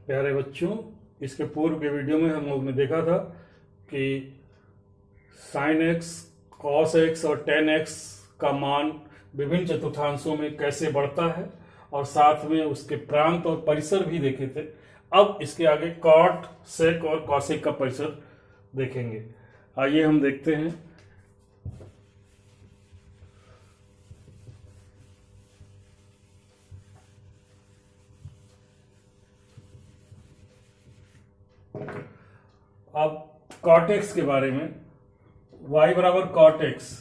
प्यारे बच्चों, इसके पूर्व के वीडियो में हम लोग ने देखा था कि साइन एक्स, कॉस एक्स और टेन एक्स का मान विभिन्न चतुर्थांशों में कैसे बढ़ता है और साथ में उसके प्रांत और परिसर भी देखे थे। अब इसके आगे कॉट, सेक और कॉसेक का परिसर देखेंगे। आइए हम देखते हैं। अब कॉट एक्स के बारे में, y बराबर कॉट एक्स।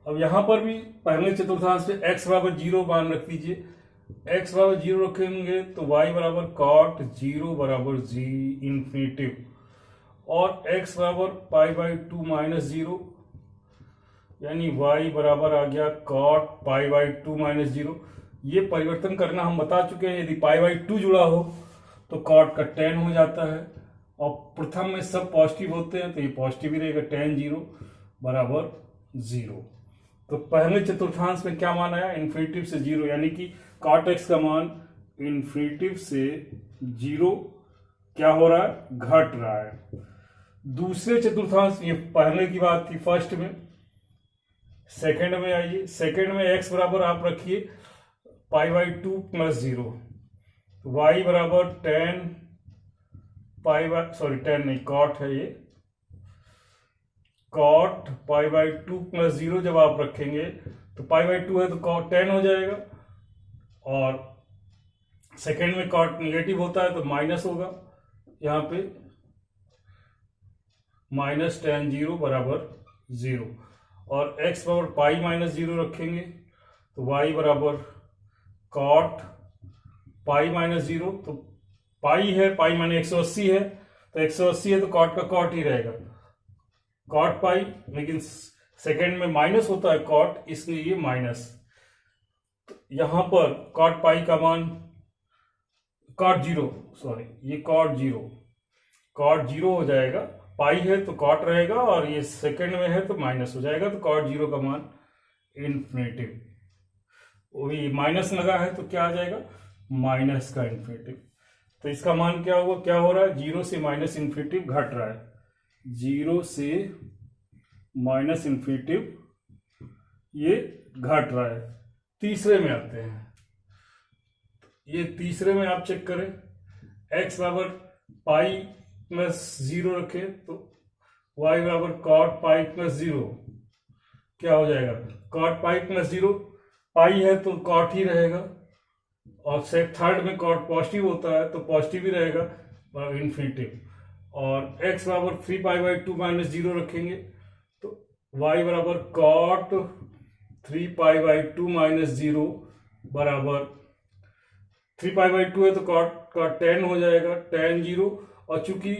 अब यहां पर भी पहले चतुर्थांश पे x बराबर 0 मान रख दीजिए। x बराबर 0 रखेंगे तो y बराबर कॉट 0 बराबर जी इंफिनिटिव, और x बराबर पाई बाई 2 माइनस 0, यानी y बराबर आ गया कॉट पाई बाई 2 माइनस 0। ये परिवर्तन करना हम बता चुके हैं। यदि पाई बाई 2 जुड़ा हो तो कॉट का टेन हो जाता है, और प्रथम में सब पॉजिटिव होते हैं तो ये पॉजिटिव ही रहेगा। टेन 0 बराबर 0। तो पहले चतुर्थांश में क्या मान आया? इन्फिनिटिव से 0, यानी कि कॉट एक्स का मान इन्फिनिटिव से 0 क्या हो रहा है? घट रहा है। दूसरे चतुर्थांश, ये पहले की बात थी फर्स्ट में। सेकंड में आइए। सेकंड में एक्स बराबर आप रखिए पाई बाई 2 प्लस 0, वाई बराबर 10 पाई बाई, सॉरी 10 नहीं, कॉट है ये, कॉट पाई बाई 2 प्लस 0 जब आप रखेंगे तो पाई बाई 2 है तो कॉट 10 हो जाएगा, और सेकंड में कॉट निगेटिव होता है तो माइनस होगा। यहां पे माइनस 10 0 बराबर 0, और x बराबर पाई माइनस 0 रखेंगे तो y बराबर कॉट पाई माइनस 0। तो पाई है, पाई माने 180 है, तो 180 है तो कॉट का कॉट ही रहेगा, कॉट पाई। लेकिन सेकंड में माइनस होता है कॉट, इसलिए ये माइनस। यहां पर कॉट पाई का मान कॉट 0, सॉरी ये कॉट 0, कॉट 0 हो जाएगा। पाई है तो कॉट रहेगा, और ये सेकंड में है तो माइनस हो जाएगा, तो कॉट 0 का मान इन्फिनिटिव। वही माइनस लगा है तो क्या आ जाएगा? माइनस का इन्फिनिटिव। तो इसका मान क्या होगा? क्या हो रहा है? 0 से माइनस इन्फिनिटिव घट रहा है। 0 से माइनस इन्फिनिटिव ये घट रहा है। तीसरे में आते हैं। ये तीसरे में आप चेक करें, x बराबर पाई प्लस 0 रखे तो y बराबर कॉट पाई प्लस 0 क्या हो जाएगा? कॉट पाई प्लस 0, पाई है तो कॉट ही रहेगा, और थर्ड में कॉट पॉजिटिव होता है तो पॉजिटिव ही रहेगा इन्फिनिटिव, और x बराबर 3 पाई बाई 2 माइनस 0 रखेंगे तो y बराबर कॉट 3 पाई बाई 2 माइनस 0 बराबर 3 पाई बाई 2 है तो कॉट का 10 हो जाएगा, 10 0। और चूंकि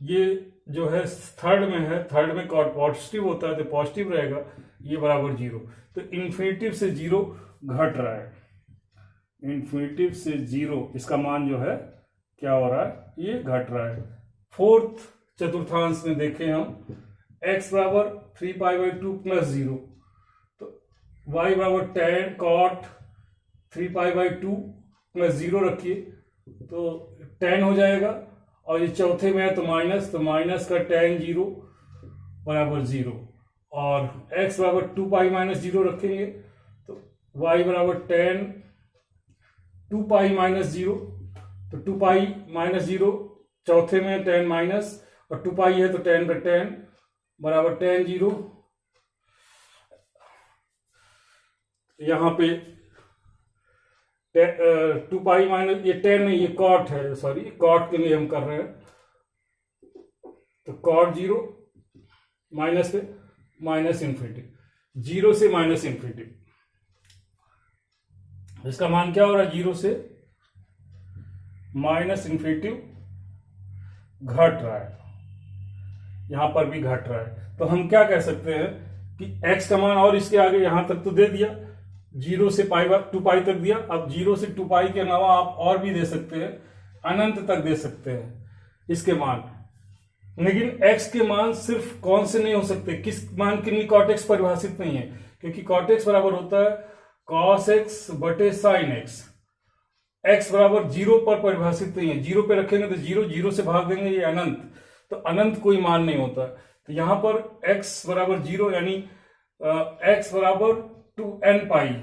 ये जो है थर्ड में है, थर्ड में कॉट पॉजिटिव होता है तो पॉजिटिव रहेगा, ये बराबर 0। तो इन्फिनिटिव से 0 घट रहा है। इन्फिनिटिव से 0 इसका मान जो है क्या हो रहा है? ये घट रहा है। फोर्थ चतुर्थांश में देखें हम, x बराबर 3 पाई बाई 2 प्लस 0, तो y बराबर 10 कॉट 3 पाई बाई 2 प्लस 0 रखिए तो 10 हो जाएगा, और ये चौथे में है तो माइनस का 10 0 बराबर 0, और x बराबर 2 पाई माइनस 0 रखेंगे तो y बराबर 10 2 पाई माइनस 0, तो 2 पाई माइनस 0 चौथे में 10 माइनस, और 2 पाई है तो 10 का 10 बराबर 10 0। यहां पे 2 पाई माइनस, ये 10 नहीं, ये कॉट है, सॉरी कॉट के लिए हम कर रहे हैं, तो कॉट 0 माइनस पे माइनस इन्फिनिटी, 0 से माइनस इन्फिनिटी। इसका मान क्या हो रहा है? 0 से माइनस इन्फिनिटी घट रहा है, यहां पर भी घट रहा है। तो हम क्या कह सकते हैं कि x का मान, और इसके आगे यहां तक तो दे दिया, 0 से पाई 2 पाई तक दिया। अब 0 से 2 पाई के अलावा आप और भी दे सकते हैं, अनंत तक दे सकते हैं इसके मान। लेकिन x के मान सिर्फ कौन से नहीं हो सकते? किस मान के लिए कॉट एक्स परिभाषित नहीं है? क्योंकि कॉट एक्स बराबर होता है कॉस एक्स बटे साइन एक्स, x बराबर 0 पर परिभाषित नहीं है, 0 पे रखेंगे तो 0, 0 से भाग देंगे ये अनंत, तो अनंत कोई मान नहीं होता। तो यहां पर x बराबर 0 यानी x बराबर 2n पाई,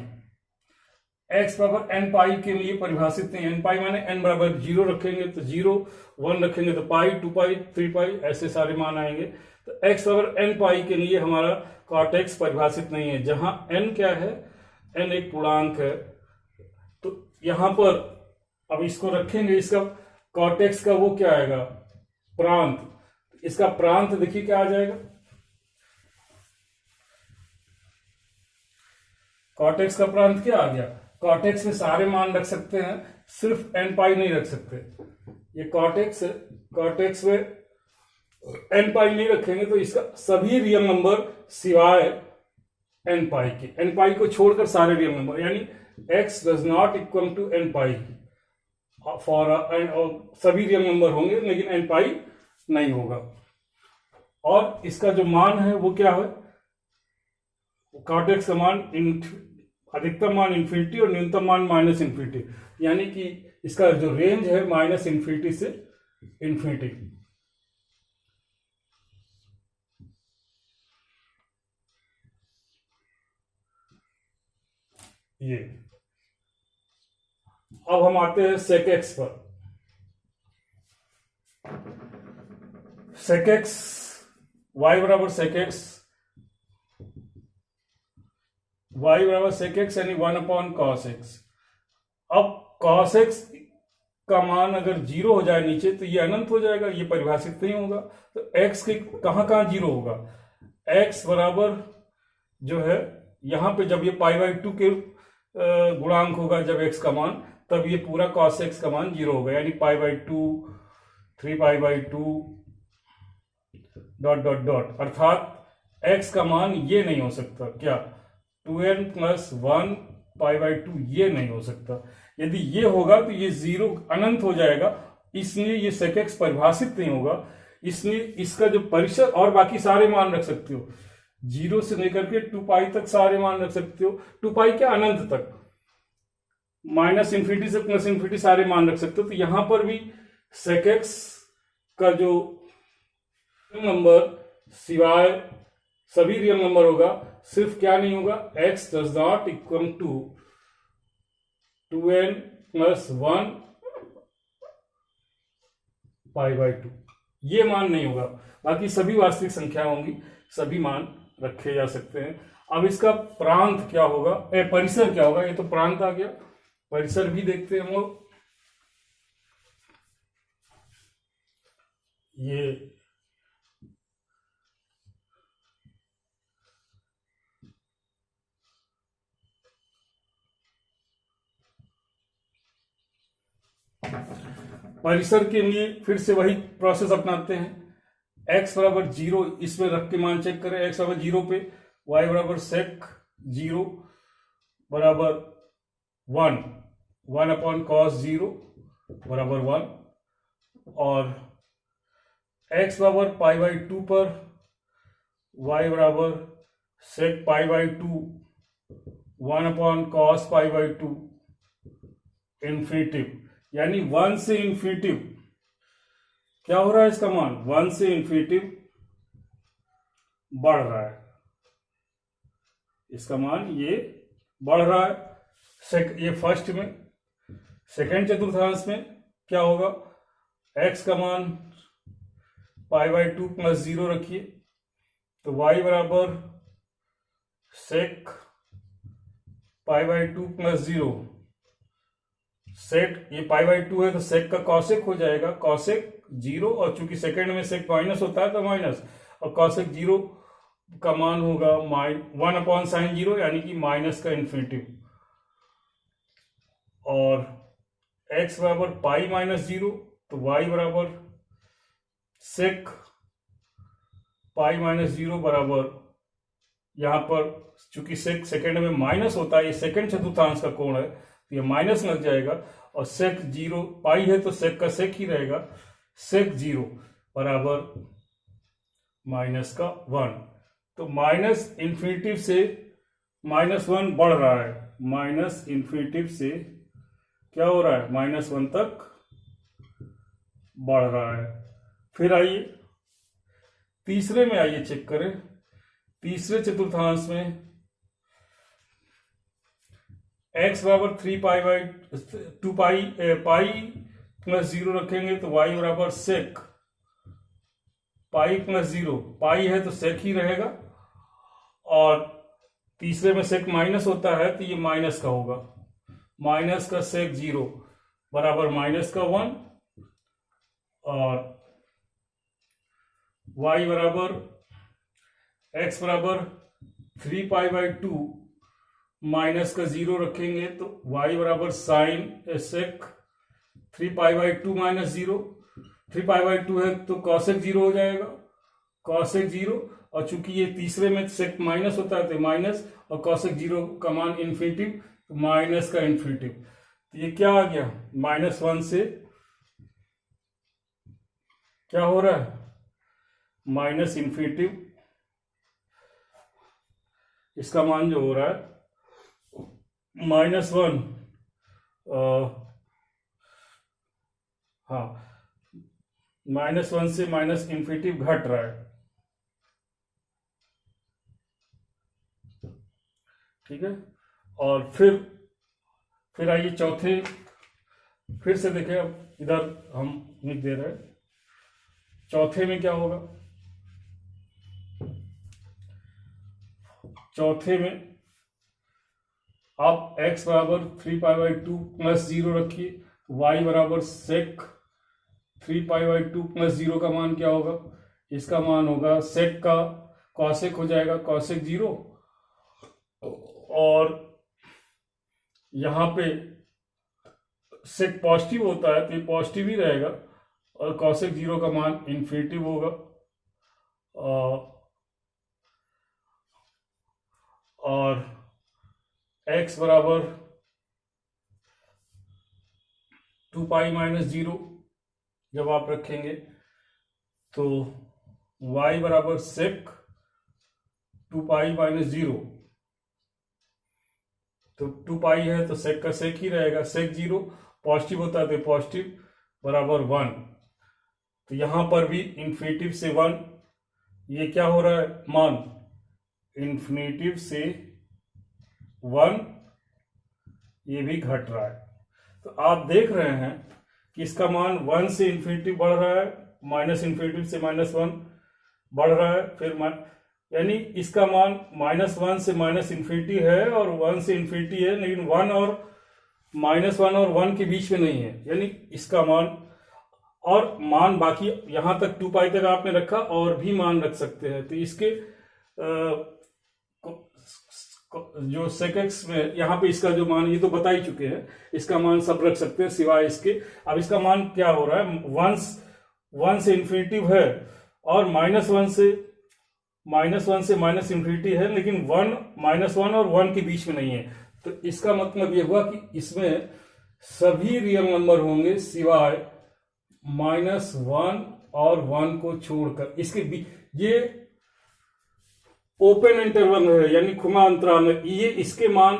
x बराबर n पाई के लिए परिभाषित नहीं है। n पाई माने n बराबर 0 रखेंगे तो 0, 1 रखेंगे तो पाई, 2 पाई, 3 पाई, ऐसे सारे मान आएंगे। तो x बराबर n पाई के लिए हमारा cot x परिभाषित नहीं है, जहां n क्या है, n एक पूर्णांक है। तो यहां पर अब इसको रखेंगे, इसका cot x का वो क्या आएगा, प्रांत। इसका प्रांत देखिए क्या आ जाएगा, cot x का प्रांत क्या आ गया, cot x में सारे मान रख सकते हैं, सिर्फ n पाई नहीं रख सकते। ये cot x में n पाई नहीं रखेंगे तो इसका सभी रियल नंबर सिवाय n पाई के, n पाई को छोड़कर सारे रियल नंबर, यानी x does not equal to n pi फॉर सभी रियल नंबर होंगे लेकिन n पाई नहीं होगा। और इसका जो मान है वो क्या है, cot x का मान अधिकतम मान इंफिनिटी और न्यूनतम मान माइनस इंफिनिटी, यानी कि इसका जो रेंज है माइनस इंफिनिटी से इंफिनिटी। ये अब हम आते हैं sec x पर। sec x y बराबर sec x, y बराबर sec x यानी 1 cos x। अब cos x का मान अगर 0 हो जाए नीचे तो ये अनंत हो जाएगा, ये परिभाषित नहीं होगा। तो x के कहां कहां 0 होगा, x बराबर जो है यहां पे जब ये पाई बाई 2 के गुणांक होगा जब x का मान, तब ये पूरा cos x का मान 0 होगा, यानी पाई by 2, 3 pi by 2 dot dot dot, अर्थात x का मान ये नहीं हो सकता, क्या 2n प्लस 1 पाई बाई 2 ये नहीं हो सकता। यदि ये होगा तो ये 0 अनंत हो जाएगा, इसलिए ये sec x परिभाषित नहीं होगा। इसलिए इसका जो परिसर, और बाकी सारे मान रख सकते हो, 0 से लेकर के 2 पाई तक सारे मान रख सकते हो, 2 पाई क्या अनंत तक, माइनस इंफिनिटी से प्लस इंफिनिटी सारे मान रख सकते हो। तो यहां पर भी sec x का जो नंबर सिवाय सभी रियल नंबर होगा, सिर्फ क्या नहीं होगा, x does not equal to 2n plus 1 pi by 2, ये मान नहीं होगा। बाकी सभी वास्तविक संख्या होंगी, सभी मान रखे जा सकते हैं। अब इसका प्रांत क्या होगा, परिसर क्या होगा, ये तो प्रांत आ गया, परिसर भी देखते हैं हम लोग। ये परिसर के लिए फिर से वही प्रोसेस अपनाते हैं, x बराबर 0 इसमें रख के मान चेक करें, x बराबर 0 पे y बराबर sec 0 बराबर 1 cos 0 बराबर 1, और x बराबर पाई बाई 2 पर y बराबर sec pi by 2 1 cos pi by 2 infinitive, यानी 1 से इन्फिनिटिव क्या हो रहा है, इसका मान 1 से इन्फिनिटिव बढ़ रहा है, इसका मान ये बढ़ रहा है। ये फर्स्ट में, सेकेंड चतुर्थांश में क्या होगा, x का मान पाई बाई 2 प्लस 0 रखिए, तो y बराबर sec पाई बाई 2 प्लस 0, सेक ये पाई बाई 2 है तो सेक का कॉसेक हो जाएगा, कॉसेक 0, और चूंकि सेकेंड में सेक माइनस होता है तो माइनस, और कॉसेक 0 का मान होगा 1/sin 0 यानी कि माइनस का इन्फिनिटिव, और x बराबर पाई माइनस 0 तो y बराबर सेक पाई माइनस 0 बराबर, यहां पर चूंकि सेक सेकेंड में माइनस होता है, ये सेकेंड चतुर्थांश का कोण है तो ये माइनस लग जाएगा, और सेक 0 पाई है तो सेक का सेक ही रहेगा, सेक 0 बराबर माइनस का 1, तो माइनस इंफिनिटिव से -1 बढ़ रहा है, माइनस इंफिनिटिव से क्या हो रहा है, -1 तक बढ़ रहा है। फिर आइए तीसरे में, आइए चेक करें। तीसरे चतुर्थांश में x बराबर 3 पाई प्लस 0 रखेंगे तो y बराबर सेक पाई प्लस 0, पाई है तो सेक ही रहेगा, और तीसरे में सेक माइनस होता है तो ये माइनस का होगा, माइनस का सेक 0 बराबर माइनस का 1, और y बराबर x बराबर 3 पाई/2 माइनस का 0 रखेंगे तो y बराबर साइन सेक 3 पाई/2 माइनस 0, 3 पाई/2 है तो कॉसेक 0 हो जाएगा, कॉसेक 0, और चूंकि ये तीसरे में सेक माइनस होता है तो माइनस, और कॉसेक 0 का मान इन्फिनिटिव तो माइनस का इन्फिनिटिव, तो ये क्या आ गया, -1 से क्या हो रहा है, माइनस इन्फिनिटिव, इसका मान जो हो रहा है -1, हाँ, -1 से माइनस इन्फिनिटिव घट रहा है। ठीक है, और फिर आइए चौथे, फिर से देखें, अब इधर हम लिख दे रहे हैं, चौथे में क्या होगा, चौथे में आप x बराबर 3 पाई/2 प्लस 0 रखिए, y बराबर सेक 3 पाई/2 प्लस 0 का मान क्या होगा, इसका मान होगा सेक का कॉसेक हो जाएगा कॉसेक 0, और यहां पे सेक पॉजिटिव होता है तो ये पॉजिटिव ही रहेगा, और कॉसेक 0 का मान इन्फिनिटिव होगा, और x बराबर 2 पाई-0 जब आप रखेंगे तो y बराबर सेक 2 पाई-0, तो 2 पाई है तो सेक का सेक ही रहेगा, सेक 0 पॉजिटिव होता है तो पॉजिटिव बराबर 1, तो यहां पर भी इन्फिनिटिव से 1, ये क्या हो रहा है मान, इन्फिनिटिव से 1, ये भी घट रहा है। तो आप देख रहे हैं कि इसका मान 1 से इन्फिनिटिव बढ़ रहा है, माइनस इन्फिनिटिव से -1 बढ़ रहा है, फिर यानी इसका मान -1 से माइनस इन्फिनिटी है और 1 से इन्फिनिटी है, लेकिन 1 और -1 और 1 के बीच में नहीं है, यानी इसका मान, और मान बाकी यहां तक 2 पाई तक आपने रखा, और भी मान रख सकते हैं, तो इसके जो sec x में यहाँ पे इसका जो मान, ये तो बता ही चुके हैं, इसका मान सब रख सकते हैं सिवाय इसके। अब इसका मान क्या हो रहा है, 1 से इन्फिनिटिव है, और -1 से माइनस इन्फिनिटी है, लेकिन -1 और 1 के बीच में नहीं है, तो इसका मतलब ये हुआ कि इसमें सभी रियल नंबर होंगे सिवाय -1 और 1 को छोड़कर, इसके बीच ये ओपन इंटरवल है, यानी खुला अंतराल में, ये इसके मान,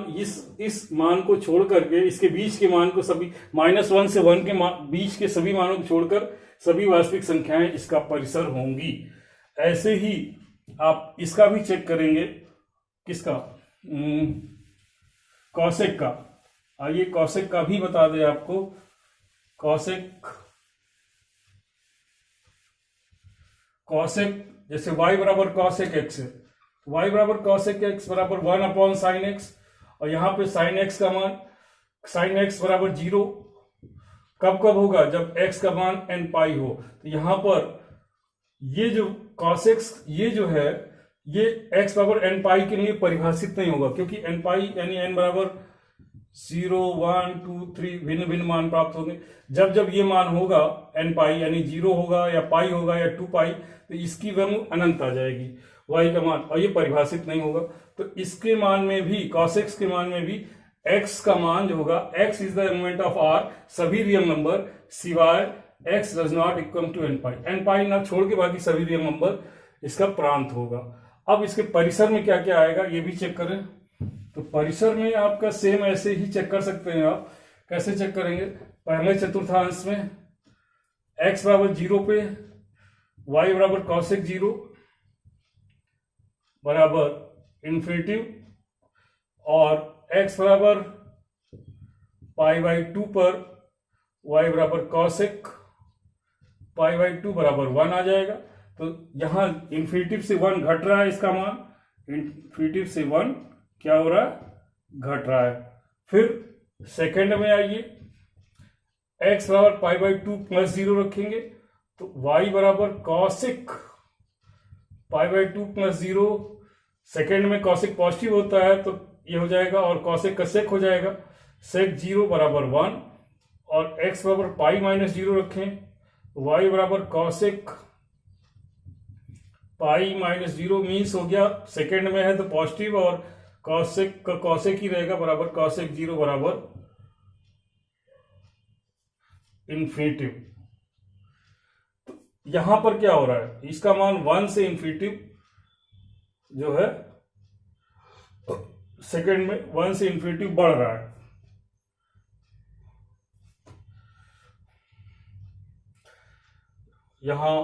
इस मान को छोड़ करके इसके बीच के मान को, सभी -1 से 1 के बीच के सभी मानों को छोड़कर सभी वास्तविक संख्याएं इसका परिसर होंगी। ऐसे ही आप इसका भी चेक करेंगे, किसका, कॉसेक का। आइए कॉसेक का भी बता दें आपको, कॉसेक जैसे y बराबर कॉसेक x है, y बराबर कॉसेक x बराबर 1/sin x, और यहां पे sin x का मान, sin x बराबर 0 कब होगा, जब x का मान n पाई हो, तो यहां पर ये जो cos x, ये जो है, ये x बराबर n पाई के लिए परिभाषित नहीं होगा, क्योंकि n पाई यानी n बराबर 0, 1, 2, 3 भिन्न भिन्न मान प्राप्त होंगे। जब ये मान होगा n पाई, यानी 0 होगा या पाई होगा या 2 पाई, तो इसकी वैल्यू अनंत आ जाएगी y का मान, और ये परिभाषित नहीं होगा। तो इसके मान में भी, cos x के मान में भी x का मान जो होगा, x is the element of r, सभी रियल नंबर सिवाय x does not equal to n pi ना छोड़ के बाकी सभी रियल नंबर इसका प्रांत होगा। अब इसके परिसर में क्या क्या आएगा ये भी चेक करें। तो परिसर में आपका सेम ऐसे ही चेक कर सकते हैं आप कैसे चेक करेंगे? पहले चतुर्थांश में x बराबर 0 पे y बराबर कॉसेक 0 बराबर इन्फिनिटिव और x बराबर π/2 पर y बराबर कॉसेक π/2 बराबर 1 आ जाएगा। तो यहां इन्फिनिटिव से 1 घट रहा है, इसका मान इन्फिनिटिव से 1 क्या हो रहा है? घट रहा है। फिर सेकंड में आइए, x बराबर π/2 प्लस 0 रखेंगे तो y बराबर कॉसेक π/2 प्लस 0। सेकेंड में कॉसेक पॉजिटिव होता है तो ये हो जाएगा और कॉसेक का सेक हो जाएगा, सेक 0 बराबर 1 और x बराबर π-0 रखें, y बराबर कॉसेक π-0 मीन्स हो गया सेकेंड में है तो पॉजिटिव और कॉसेक का कॉसेक ही रहेगा बराबर कॉसेक 0 बराबर इन्फिनिटिव। तो यहां पर क्या हो रहा है? इसका मान 1 से इन्फिनिटिव जो है सेकेंड में 1 से इन्फिनिटिव बढ़ रहा है। यहां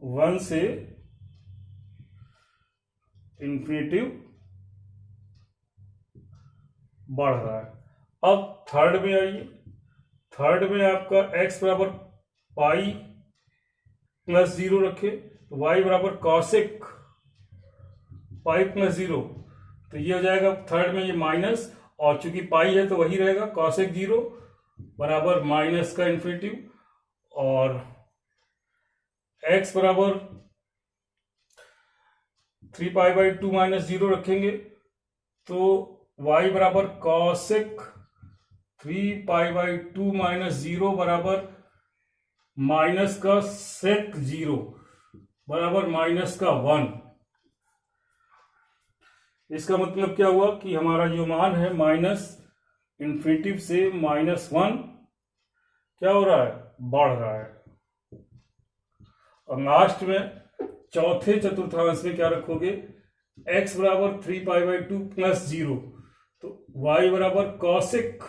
1 से इन्फिनिटिव बढ़ रहा है। अब थर्ड में आइए, थर्ड में आपका x बराबर पाई प्लस 0 रखे तो y बराबर कॉसेक पाई प्लस 0, तो ये हो जाएगा थर्ड में ये माइनस और चूंकि पाई है तो वही रहेगा कॉसेक 0 बराबर माइनस का इन्फिनिटिव और x बराबर 3π/2 माइनस 0 रखेंगे तो y बराबर कॉसेक 3π/2 माइनस 0 बराबर माइनस का सेक 0 बराबर माइनस का 1। इसका मतलब क्या हुआ कि हमारा जो मान है माइनस इन्फिनिटिव से -1 क्या हो रहा है? बढ़ रहा है। और लास्ट में चौथे चतुर्थांश में क्या रखोगे? x बराबर 3π/2 प्लस 0 तो y बराबर कॉसेक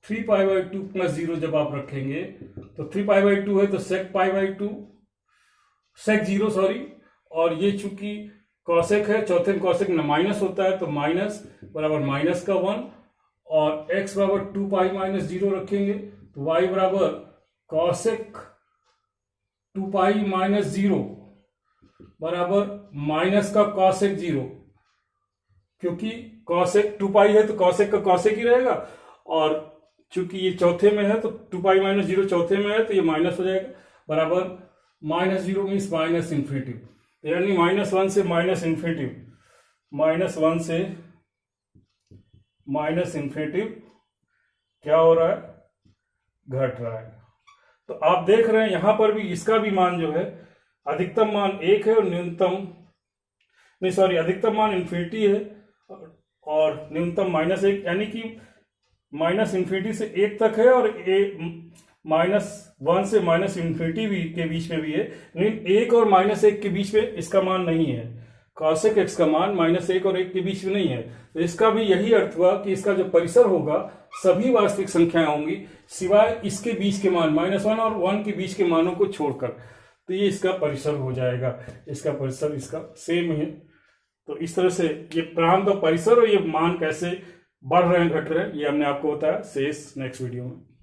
3π/2 प्लस 0 जब आप रखेंगे तो 3π/2 है तो सेक π/2 सेक 0 सॉरी, और ये चूंकि कॉसेक है चौथे में कॉसेक माइनस होता है तो माइनस बराबर माइनस का 1 और x बराबर 2π-0 रखेंगे तो y बराबर कॉसेक 2π-0 बराबर माइनस का कॉसेक 0, क्योंकि कॉसेक 2π है तो कॉसेक का कॉसेक ही रहेगा और चूंकि ये चौथे में है तो 2π-0 चौथे में है तो ये माइनस हो जाएगा बराबर -0 मीन्स माइनस इन्फिनिटिव, यानी -1 से माइनस इन्फिनिटिव, -1 से माइनस इन्फिनिटिव क्या हो रहा है? घट रहा है। तो आप देख रहे हैं यहां पर भी इसका भी मान जो है अधिकतम मान 1 है और न्यूनतम नहीं सॉरी अधिकतम मान इन्फिनिटी है और न्यूनतम -1, यानी कि माइनस इन्फिनिटी से 1 तक है और -1 से माइनस इन्फिनिटी भी के बीच में भी है, लेकिन 1 और -1 के बीच में इसका मान नहीं है। कॉसेक x का मान -1 और 1 के बीच में नहीं है। तो इसका भी यही अर्थ हुआ कि इसका जो परिसर होगा सभी वास्तविक संख्याएं होंगी सिवाय इसके बीच के मान -1 और 1 के बीच के मानों को छोड़कर, तो ये इसका परिसर हो जाएगा। इसका परिसर इसका सेम है। तो इस तरह से ये प्रांत और परिसर और ये मान कैसे बढ़ रहे हैं घट रहे हैं ये हमने आपको बताया। शेष नेक्स्ट वीडियो में।